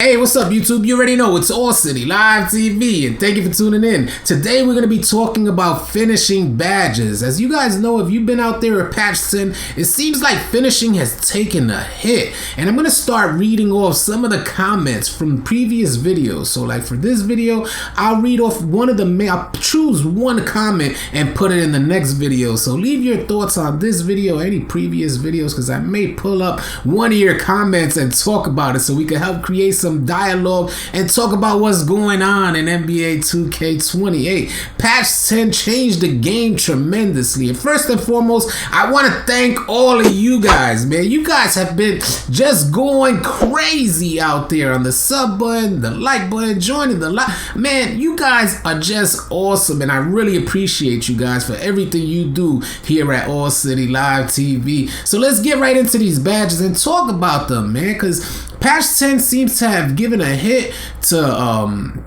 Hey, what's up YouTube? You already know it's All City Live TV, and thank you for tuning in. Today we're going to be talking about finishing badges. As you guys know, if you've been out there at patch 10, it seems like finishing has taken a hit. And I'm going to start reading off some of the comments from previous videos. So like for this video, I'll read off I'll choose one comment and put it in the next video. So leave your thoughts on this video, any previous videos, because I may pull up one of your comments and talk about it so we can help create some dialogue and talk about what's going on in NBA 2K28. Patch 10 changed the game tremendously. And first and foremost, I want to thank all of you guys, man. You guys have been just going crazy out there on the sub button, the like button, joining the live. Man, you guys are just awesome, and I really appreciate you guys for everything you do here at All City Live TV. So let's get right into these badges and talk about them, man, because patch 10 seems to have given a hit to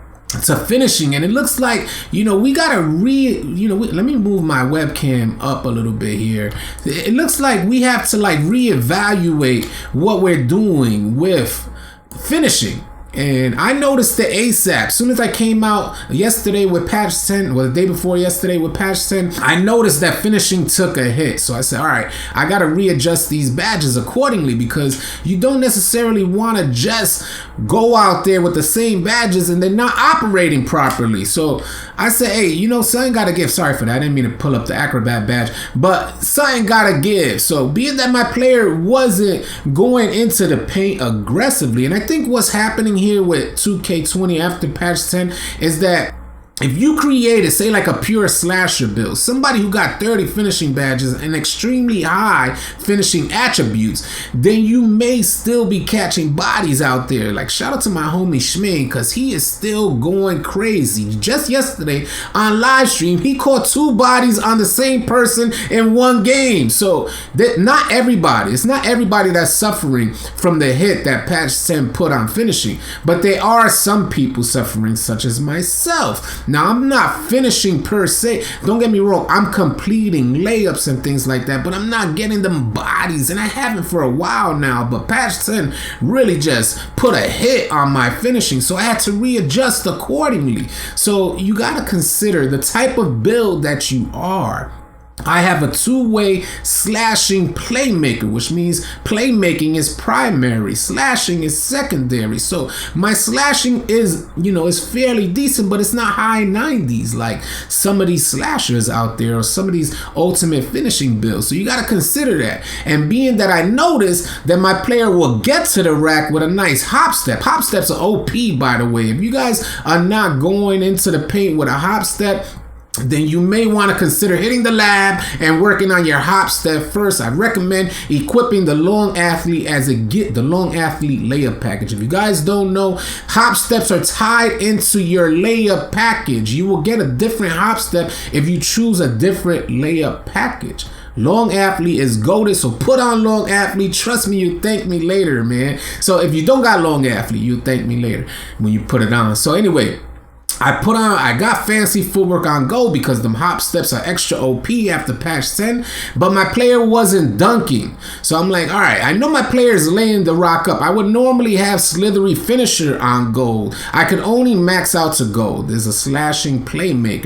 finishing, and it looks like, we gotta let me move my webcam up a little bit here. It looks like we have to reevaluate what we're doing with finishing. And I noticed the ASAP. As soon as I came out yesterday with patch 10, or the day before yesterday with patch 10, I noticed that finishing took a hit. So I said, all right, I got to readjust these badges accordingly, because you don't necessarily want to just go out there with the same badges and they're not operating properly. So I said, hey, something got to give. Sorry for that. I didn't mean to pull up the Acrobat badge, but something got to give. So being that my player wasn't going into the paint aggressively, and I think what's happening here with 2K20 after patch 10 is that if you created, say, like a pure slasher build, somebody who got 30 finishing badges and extremely high finishing attributes, then you may still be catching bodies out there. Like, shout out to my homie Shmaine, because he is still going crazy. Just yesterday on live stream, he caught 2 bodies on the same person in one game. So it's not everybody that's suffering from the hit that patch 10 put on finishing, but there are some people suffering, such as myself. Now, I'm not finishing per se. Don't get me wrong. I'm completing layups and things like that, but I'm not getting them bodies, and I haven't for a while now. But patch 10 really just put a hit on my finishing, so I had to readjust accordingly. So you got to consider the type of build that you are. I have a 2-way slashing playmaker, which means playmaking is primary, slashing is secondary. So my slashing is, is fairly decent, but it's not high 90s like some of these slashers out there or some of these ultimate finishing builds. So you got to consider that. And being that I noticed that my player will get to the rack with a nice hop step. Hop steps are OP, by the way. If you guys are not going into the paint with a hop step, then you may want to consider hitting the lab and working on your hop step first. I recommend equipping the long athlete the long athlete layup package. If you guys don't know, hop steps are tied into your layup package. You will get a different hop step if you choose a different layup package. Long athlete is goated, so put on long athlete. Trust me, you thank me later, man. So if you don't got long athlete, you thank me later when you put it on. So anyway, I got fancy footwork on goal because them hop steps are extra OP after patch 10, but my player wasn't dunking. So I'm like, all right, I know my player is laying the rock up. I would normally have slithery finisher on gold. I could only max out to gold. There's a slashing playmaker.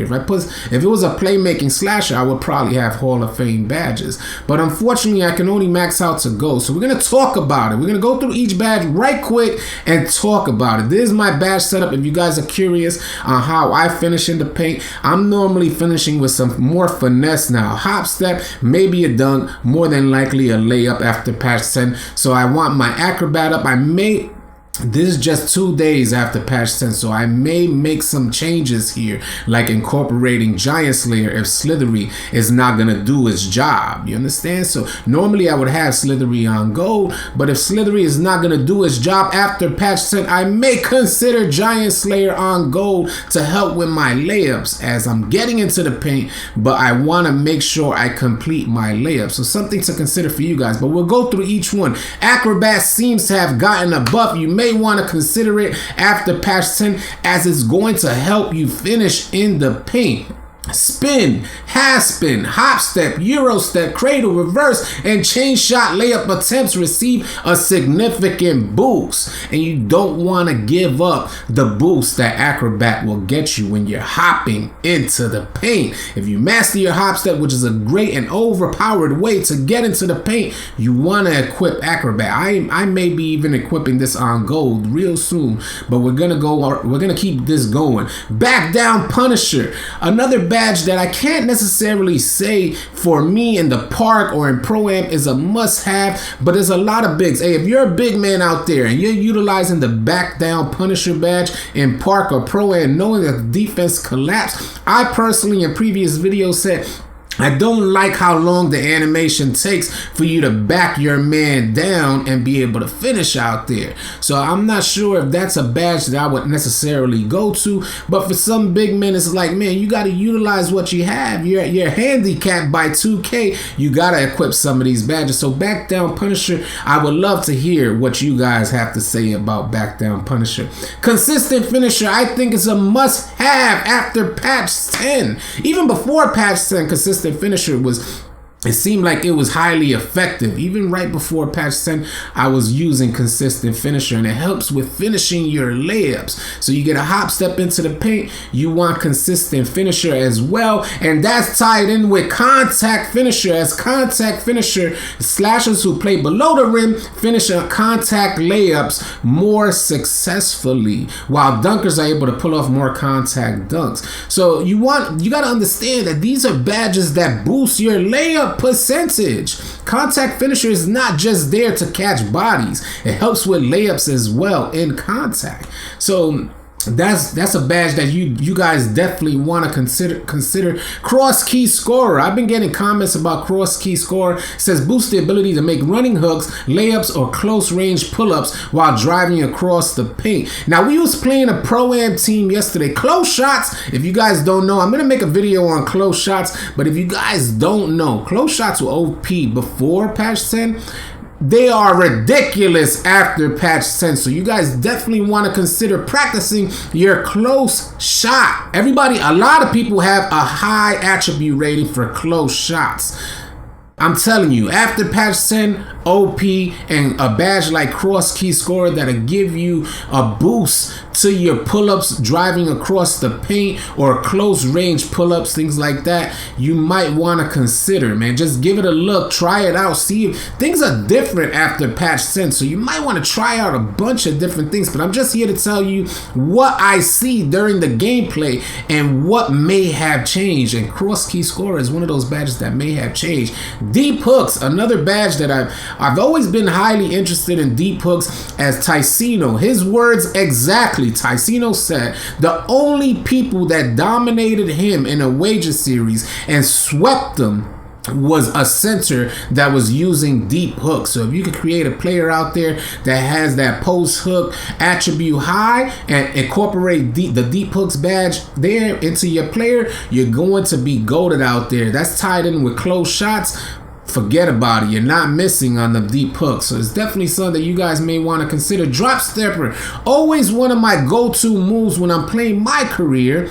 If it was a playmaking slasher, I would probably have Hall of Fame badges. But unfortunately, I can only max out to gold. So we're going to talk about it. We're going to go through each badge right quick and talk about it. This is my badge setup. If you guys are curious on how I finish in the paint, I'm normally finishing with some more finesse now. Hop step, maybe a dunk, more than likely a layup after patch 10. So I want my acrobat up. This is just 2 days after patch 10, so I may make some changes here, like incorporating Giant Slayer if Slithery is not going to do its job. You understand? So normally I would have Slithery on gold, but if Slithery is not going to do its job after patch 10, I may consider Giant Slayer on gold to help with my layups as I'm getting into the paint, but I want to make sure I complete my layups. So something to consider for you guys, but we'll go through each one. Acrobat seems to have gotten a buff. You may want to consider it after patch 10 as it's going to help you finish in the paint. spin, half spin, hop step, euro step, cradle, reverse, and chain shot layup attempts receive a significant boost. And you don't want to give up the boost that acrobat will get you when you're hopping into the paint. If you master your hop step, which is a great and overpowered way to get into the paint, you want to equip acrobat. I may be even equipping this on gold real soon, but we're gonna keep this going. Back down Punisher, another badge that I can't necessarily say for me in the park or in Pro-Am is a must-have, but there's a lot of bigs. Hey, if you're a big man out there and you're utilizing the back down Punisher badge in park or Pro-Am, knowing that the defense collapsed, I personally in previous videos said I don't like how long the animation takes for you to back your man down and be able to finish out there. So I'm not sure if that's a badge that I would necessarily go to, but for some big men, it's like, man, you got to utilize what you have. You're handicapped by 2K. You got to equip some of these badges. So back down Punisher, I would love to hear what you guys have to say about back down Punisher. Consistent finisher, I think is a must have after patch 10. Even before patch 10, consistent finisher it seemed like it was highly effective. Even right before patch 10, I was using consistent finisher, and it helps with finishing your layups. So you get a hop step into the paint, you want consistent finisher as well, and that's tied in with contact finisher. As contact finisher, slashers who play below the rim finish contact layups more successfully, while dunkers are able to pull off more contact dunks. So you got to understand that these are badges that boost your layup percentage. Contact finisher is not just there to catch bodies. It helps with layups as well in contact. So that's a badge that you guys definitely want to consider. Cross key scorer. I've been getting comments about cross key scorer. It says boost the ability to make running hooks, layups, or close range pull-ups while driving across the paint. Now, we was playing a Pro-Am team yesterday. Close shots, if you guys don't know, I'm gonna make a video on close shots, but if you guys don't know, close shots were OP before patch 10. They are ridiculous after patch 10, so you guys definitely want to consider practicing your close shot. A lot of people have a high attribute rating for close shots. I'm telling you, after patch 10, OP, and a badge like cross key scorer that'll give you a boost to your pull-ups driving across the paint, or close range pull-ups, things like that, you might want to consider, man. Just give it a look, try it out, see if things are different after patch 10. So you might want to try out a bunch of different things, but I'm just here to tell you what I see during the gameplay and what may have changed. And cross key scorer is one of those badges that may have changed. Deep hooks, another badge that I've always been highly interested in deep hooks. As Ticino, his words exactly, Ticino said, the only people that dominated him in a wager series and swept them was a center that was using deep hooks. So if you could create a player out there that has that post hook attribute high and incorporate the deep hooks badge there into your player, you're going to be goated out there. That's tied in with close shots. Forget about it. You're not missing on the deep hook. So it's definitely something that you guys may want to consider. Drop stepper, always one of my go-to moves when I'm playing my career.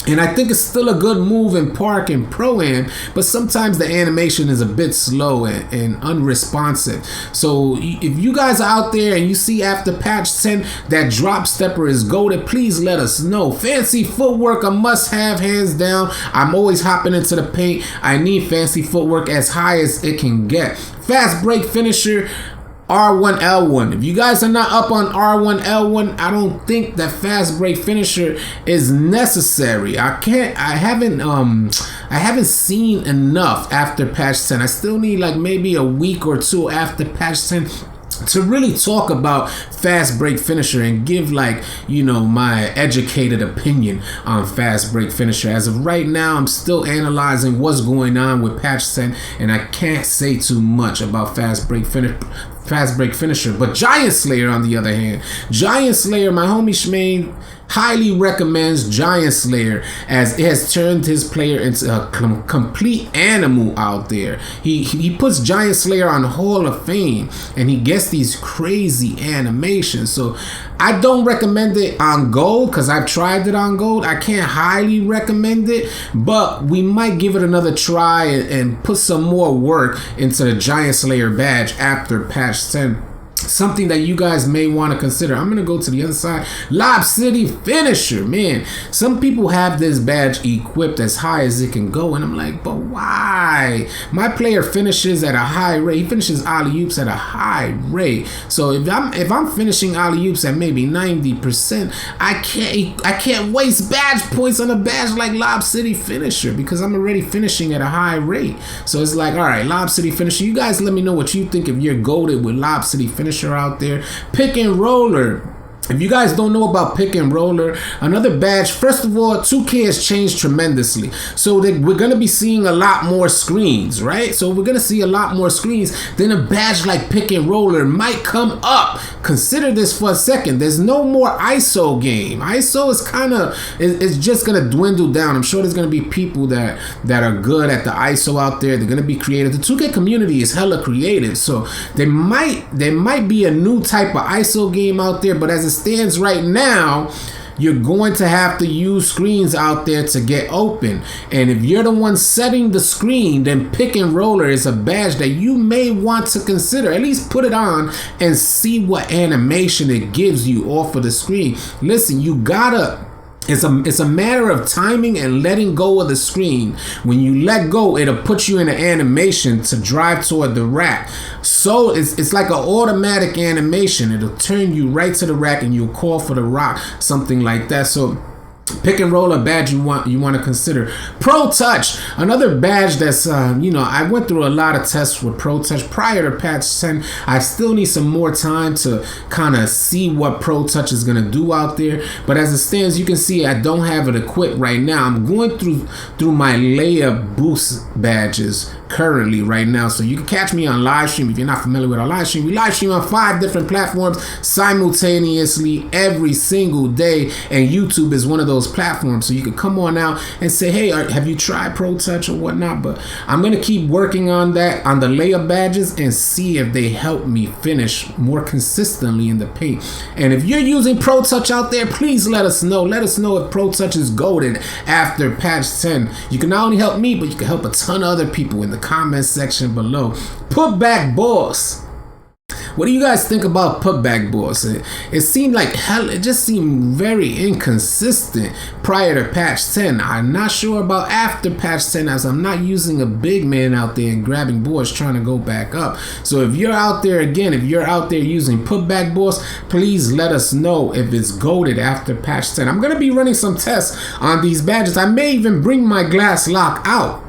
And I think it's still a good move in Park and Pro-Am, but sometimes the animation is a bit slow and unresponsive. So if you guys are out there and you see after patch 10 that drop stepper is goated, please let us know. Fancy footwork, a must-have, hands down. I'm always hopping into the paint. I need fancy footwork as high as it can get. Fast break finisher, R1L1. If you guys are not up on R1L1, I don't think that fast break finisher is necessary. I haven't seen enough after patch 10. I still need like maybe a week or two after patch 10 to really talk about fast break finisher and give, like, you know, my educated opinion on fast break finisher. As of right now, I'm still analyzing what's going on with patch 10, and I can't say too much about fast break finisher. But Giant Slayer, on the other hand, Giant Slayer, my homie Shmaine highly recommends Giant Slayer, as it has turned his player into a complete animal out there. He puts Giant Slayer on Hall of Fame, and he gets these crazy animations. So I don't recommend it on gold because I've tried it on gold. I can't highly recommend it, but we might give it another try and put some more work into the Giant Slayer badge after patch 10. Something that you guys may want to consider. I'm gonna go to the other side. Lob City Finisher, man. Some people have this badge equipped as high as it can go, and I'm like, but why? My player finishes at a high rate. He finishes alley-oops at a high rate. So if I'm finishing alley-oops at maybe 90%, I can't waste badge points on a badge like Lob City Finisher because I'm already finishing at a high rate. So it's like, all right, Lob City Finisher. You guys let me know what you think if you're goated with Lob City Finisher out there. Pick and roller. If you guys don't know about pick and roller, another badge, first of all, 2K has changed tremendously. So we're going to be seeing a lot more screens, right? So we're going to see a lot more screens. Then a badge like pick and roller might come up. Consider this for a second. There's no more ISO game. ISO is it's just going to dwindle down. I'm sure there's going to be people that are good at the ISO out there. They're going to be creative. The 2K community is hella creative. So there might be a new type of ISO game out there, but as it stands right now, you're going to have to use screens out there to get open. And if you're the one setting the screen, then pick and roller is a badge that you may want to consider. At least put it on and see what animation it gives you off of the screen. Listen, you gotta It's a matter of timing and letting go of the screen. When you let go, it'll put you in an animation to drive toward the rack. So it's like an automatic animation. It'll turn you right to the rack and you'll call for the rock, something like that. So pick and roll a badge you want to consider. Pro Touch, another badge that's I went through a lot of tests with Pro Touch prior to patch 10. I still need some more time to kind of see what Pro Touch is gonna do out there. But as it stands, you can see I don't have it equipped right now. I'm going through my layup boost badges currently right now, so you can catch me on live stream. If you're not familiar with our live stream, we live stream on 5 different platforms simultaneously every single day, and YouTube is one of those platforms. So you can come on out and say, hey, have you tried Pro Touch or whatnot? But I'm gonna keep working on that, on the layup badges, and see if they help me finish more consistently in the paint. And if you're using Pro Touch out there, please let us know. Let us know if Pro Touch is golden after patch 10. You can not only help me, but you can help a ton of other people in the comment section below. Putback Boss. What do you guys think about Putback Boss? It seemed like hell. It just seemed very inconsistent prior to patch 10. I'm not sure about after patch 10, as I'm not using a big man out there and grabbing boards trying to go back up. So if you're out there, again, if you're out there using Putback Boss, please let us know if it's goated after patch 10. I'm going to be running some tests on these badges. I may even bring my glass lock out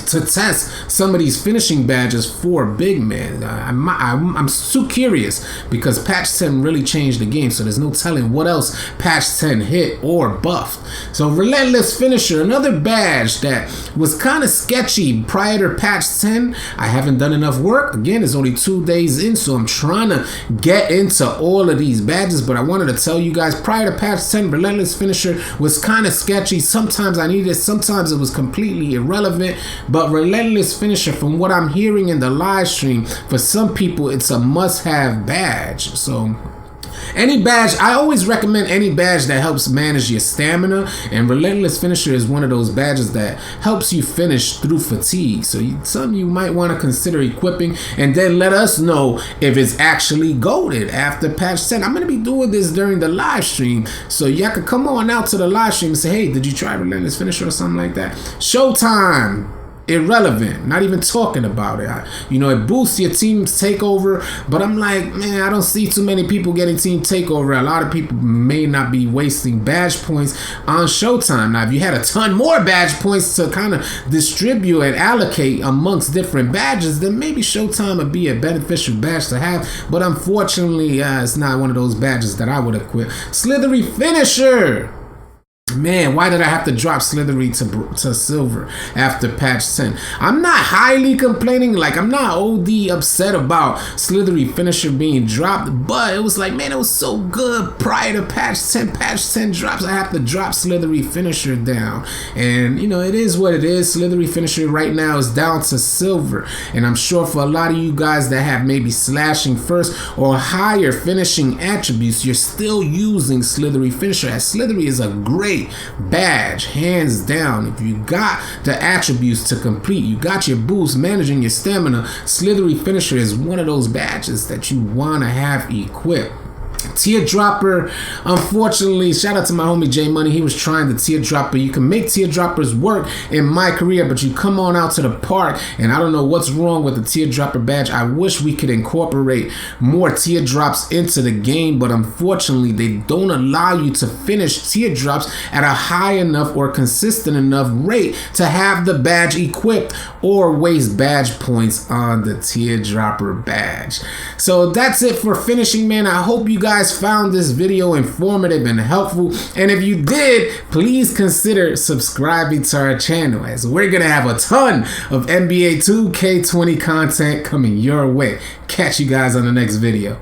to test some of these finishing badges for big men. I'm too curious because patch 10 really changed the game, so there's no telling what else patch 10 hit or buffed. So Relentless Finisher, another badge that was kind of sketchy prior to patch 10. I haven't done enough work. Again, it's only 2 days in, so I'm trying to get into all of these badges, but I wanted to tell you guys, prior to patch 10, Relentless Finisher was kind of sketchy. Sometimes I needed it, sometimes it was completely irrelevant. But Relentless Finisher, from what I'm hearing in the live stream, for some people it's a must-have badge. So any badge, I always recommend any badge that helps manage your stamina, and Relentless Finisher is one of those badges that helps you finish through fatigue. So some you might want to consider equipping, and then let us know if it's actually goated after patch 10. I'm going to be doing this during the live stream, so y'all can come on out to the live stream and say, hey, did you try Relentless Finisher or something like that? Showtime. Irrelevant, not even talking about it. It boosts your team's takeover, but I'm like, man, I don't see too many people getting team takeover. A lot of people may not be wasting badge points on Showtime. Now, if you had a ton more badge points to kind of distribute and allocate amongst different badges, then maybe Showtime would be a beneficial badge to have, but unfortunately, it's not one of those badges that I would equip. Slithery Finisher. Man, why did I have to drop Slithery to silver after patch 10? I'm not highly complaining, like I'm not OD upset about Slithery finisher being dropped, but it was like, man, it was so good prior to patch 10. Patch 10 drops, I have to drop Slithery finisher down. And you know, it is what it is. Slithery finisher right now is down to silver. And I'm sure for a lot of you guys that have maybe slashing first or higher finishing attributes, you're still using Slithery finisher, as Slithery is a great badge, hands down. If you got the attributes to complete, you got your boost, managing your stamina, Slithery finisher is one of those badges that you want to have equipped. Teardropper, unfortunately, shout out to my homie J Money, he was trying the teardropper. You can make teardroppers work in my career, but you come on out to the park and I don't know what's wrong with the teardropper badge. I wish we could incorporate more teardrops into the game, but unfortunately they don't allow you to finish teardrops at a high enough or consistent enough rate to have the badge equipped or waste badge points on the teardropper badge. So that's it for finishing, man. I hope you guys found this video informative and helpful, and if you did, please consider subscribing to our channel, as we're gonna have a ton of NBA 2K20 content coming your way. Catch you guys on the next video.